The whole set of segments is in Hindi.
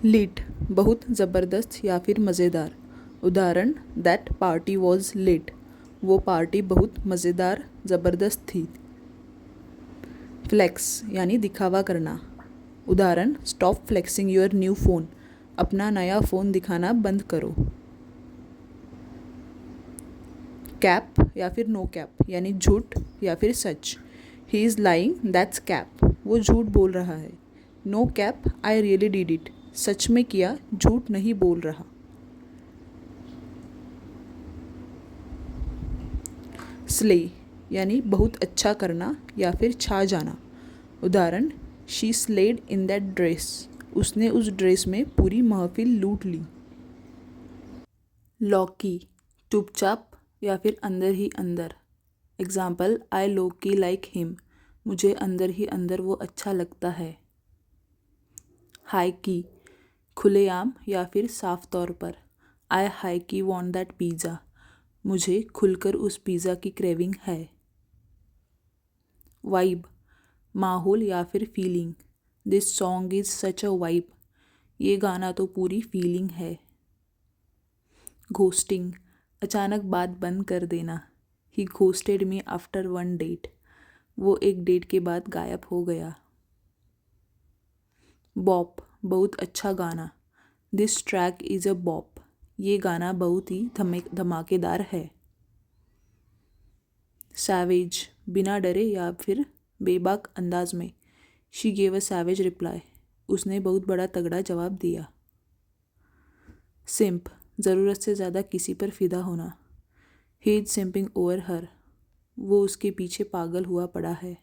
लिट बहुत ज़बरदस्त या फिर मज़ेदार। उदाहरण दैट पार्टी वॉज लिट, वो पार्टी बहुत मज़ेदार ज़बरदस्त थी। फ्लेक्स यानी दिखावा करना। उदाहरण stop flexing your new phone, अपना नया फ़ोन दिखाना बंद करो। कैप या फिर नो कैप यानी झूठ या फिर सच। He is lying that's cap, वो झूठ बोल रहा है। No cap I really did it, सच में किया, झूठ नहीं बोल रहा। स्ले यानी बहुत अच्छा करना या फिर छा जाना। उदाहरण she slayed in that dress, उसने उस ड्रेस में पूरी महफिल लूट ली। लॉकी चुपचाप या फिर अंदर ही अंदर। Example I lowkey like him, मुझे अंदर ही अंदर वो अच्छा लगता है। हाई की खुलेआम या फिर साफ तौर पर। आई हाई की वॉन्ट दैट पिज़्ज़ा, मुझे खुलकर उस पिज़्ज़ा की क्रेविंग है। वाइब माहौल या फिर feeling. This song is such a vibe, ये गाना तो पूरी फीलिंग है। घोस्टिंग अचानक बात बंद कर देना। He ghosted me after one date, वो एक डेट के बाद गायब हो गया। बॉप बहुत अच्छा गाना। दिस ट्रैक इज़ अ बॉप, ये गाना बहुत ही धमाकेदार है। सैवेज बिना डरे या फिर बेबाक अंदाज में। She gave a savage reply, उसने बहुत बड़ा तगड़ा जवाब दिया। सिंप ज़रूरत से ज़्यादा किसी पर फिदा होना। ही इज सिंपिंग ओवर हर, वो उसके पीछे पागल हुआ पड़ा है।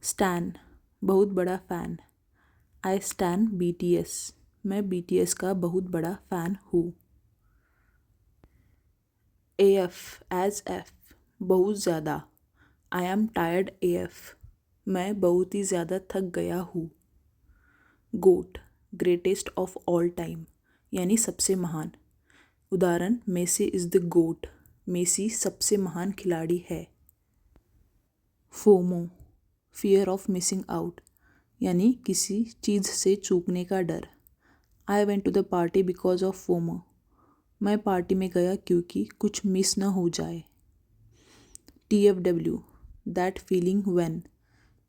स्टैन बहुत बड़ा फ़ैन। आई स्टैन BTS, मैं BTS का बहुत बड़ा फ़ैन हूँ। AF एज एफ बहुत ज़्यादा। आई एम टायर्ड AF, मैं बहुत ही ज़्यादा थक गया हूँ। GOAT greatest of all time यानी सबसे महान। उदाहरण Messi is the GOAT, Messi सबसे महान खिलाड़ी है। FOMO fear of missing out यानी किसी चीज़ से चूकने का डर। I went to the party because of FOMO, मैं पार्टी में गया क्योंकि कुछ मिस न हो जाए। TFW दैट फीलिंग व्हेन,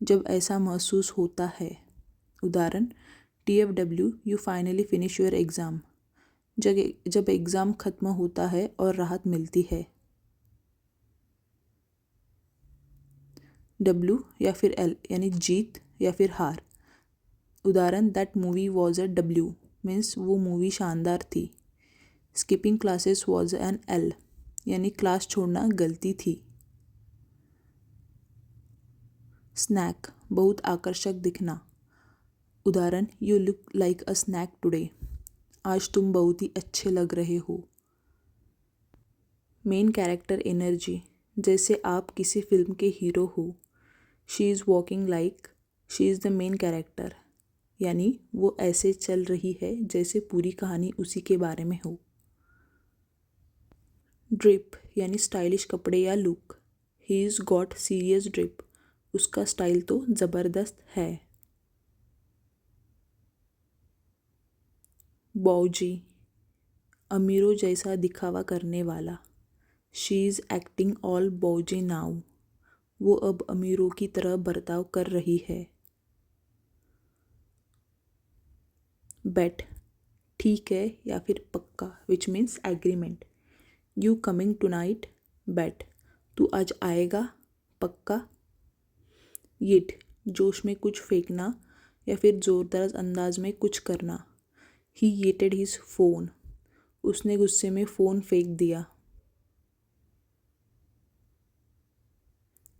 जब ऐसा महसूस होता है। उदाहरण TFW you finally finish your exam, जब एग्ज़ाम ख़त्म होता है और राहत मिलती है। W या फिर L यानी जीत या फिर हार। उदाहरण that movie was a W means वो मूवी शानदार थी। Skipping classes was an L यानी क्लास छोड़ना गलती थी। स्नैक बहुत आकर्षक दिखना। उदाहरण you look like a snack today, आज तुम बहुत ही अच्छे लग रहे हो। मेन कैरेक्टर एनर्जी जैसे आप किसी फिल्म के हीरो हो। She is walking like she is the main character, यानी वो ऐसे चल रही है जैसे पूरी कहानी उसी के बारे में हो। ड्रिप यानी स्टाइलिश कपड़े या look. He is got serious drip, उसका स्टाइल तो ज़बरदस्त है। बॉजी अमीरों जैसा दिखावा करने वाला। She is acting all bougie now, वो अब अमीरों की तरह बर्ताव कर रही है। बेट ठीक है या फिर पक्का which means agreement. You coming tonight bet, तू आज आएगा पक्का। यिट जोश में कुछ फेंकना या फिर ज़ोरदार अंदाज में कुछ करना। ही येटेड हिज फ़ोन, उसने गुस्से में फ़ोन फेंक दिया।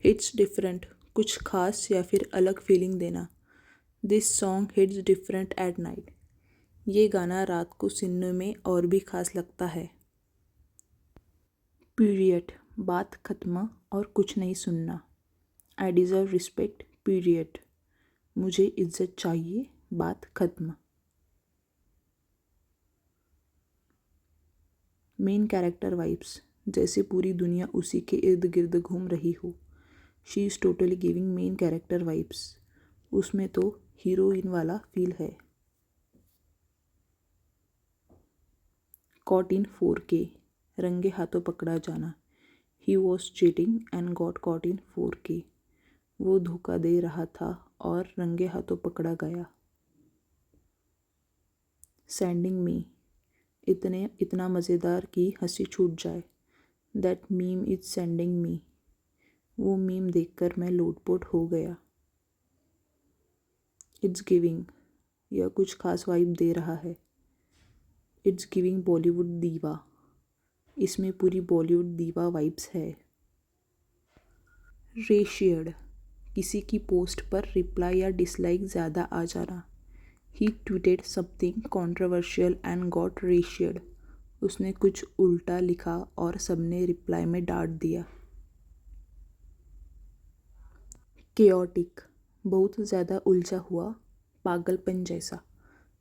हिट्स डिफरेंट कुछ खास या फिर अलग फीलिंग देना। This song hits different at night, ये गाना रात को सुनने में और भी खास लगता है। पीरियड बात खत्म और कुछ नहीं सुनना। आई डिज़र्व रिस्पेक्ट पीरियड, मुझे इज्जत चाहिए, बात खत्म। मेन कैरेक्टर वाइब्स जैसे पूरी दुनिया उसी के इर्द गिर्द घूम रही हो। She is totally giving main character vibes, उसमें तो हीरोइन वाला फील है। कॉट इन 4K, रंगे हाथों पकड़ा जाना। He was cheating and got caught in 4K, वो धोखा दे रहा था और रंगे हाथों पकड़ा गया। सेंडिंग मी, इतना मज़ेदार कि हंसी छूट जाए। That meme is sending me, वो मीम देखकर मैं लोटपोट हो गया। इट्स गिविंग, यह कुछ खास वाइब दे रहा है। इट्स गिविंग बॉलीवुड दीवा, इसमें पूरी बॉलीवुड दीवा वाइब्स है। रेशियड, किसी की पोस्ट पर रिप्लाई या डिसलाइक ज़्यादा आ जाना। He tweeted something controversial and got ratioed, उसने कुछ उल्टा लिखा और सबने रिप्लाई में डांट दिया। केओटिक, बहुत ज़्यादा उलझा हुआ, पागलपन जैसा।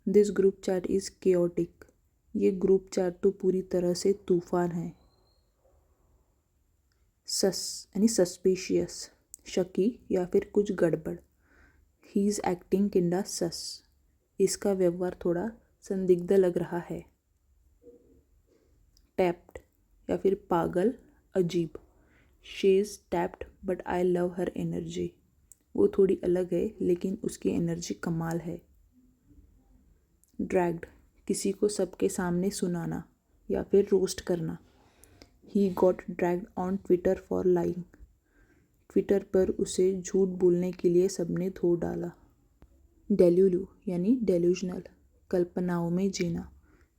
This group chat is chaotic, ये ग्रुप चैट तो पूरी तरह से तूफान है। यानी सस्पिशियस, शकी या फिर कुछ गड़बड़। ही इज़ एक्टिंग किंडा सस, इसका व्यवहार थोड़ा संदिग्ध लग रहा है। टैप्ड या फिर पागल, अजीब। She is tapped but I love her energy, वो थोड़ी अलग है लेकिन उसकी एनर्जी कमाल है। ड्रैग्ड, किसी को सबके सामने सुनाना या फिर रोस्ट करना। He got dragged on Twitter for lying, Twitter पर उसे झूठ बोलने के लिए सबने धो डाला। डेल्यूलू यानी डेल्यूजनल, कल्पनाओं में जीना।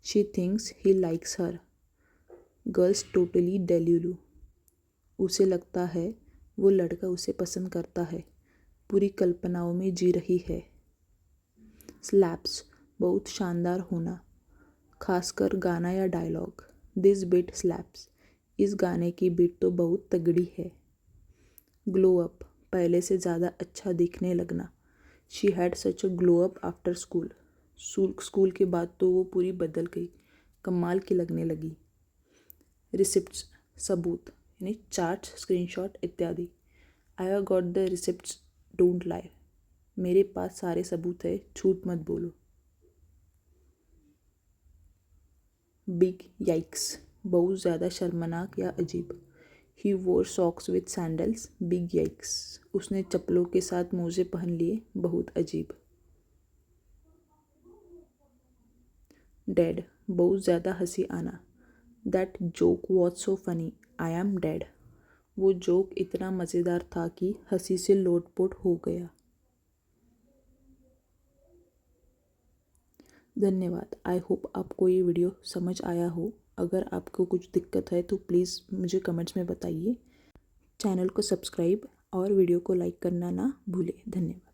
She thinks he likes her, girls totally delulu, उसे लगता है वो लड़का उसे पसंद करता है, पूरी कल्पनाओं में जी रही है। स्लैप्स, बहुत शानदार होना, खासकर गाना या डायलॉग। दिस बीट स्लैप्स, इस गाने की बीट तो बहुत तगड़ी है। ग्लो अप, पहले से ज़्यादा अच्छा दिखने लगना। She had such a glow up after school, school के बाद तो वो पूरी बदल गई, कमाल की लगने लगी। रिसिप्ट्स, सबूत यानी चार्ट, स्क्रीनशॉट इत्यादि। I have got the receipts, don't lie, मेरे पास सारे सबूत है, झूठ मत बोलो। बिग याइक्स, बहुत ज़्यादा शर्मनाक या अजीब। ही वोर socks with sandals, big yikes, उसने चप्पलों के साथ मोजे पहन लिए, बहुत अजीब। डेड, बहुत ज़्यादा हंसी आना। That joke was so funny, I am dead, वो जोक इतना मज़ेदार था कि हंसी से लोटपोट हो गया। धन्यवाद। आई होप आपको ये वीडियो समझ आया हो। अगर आपको कुछ दिक्कत है तो प्लीज़ मुझे कमेंट्स में बताइए। चैनल को सब्सक्राइब और वीडियो को लाइक करना ना भूलें। धन्यवाद।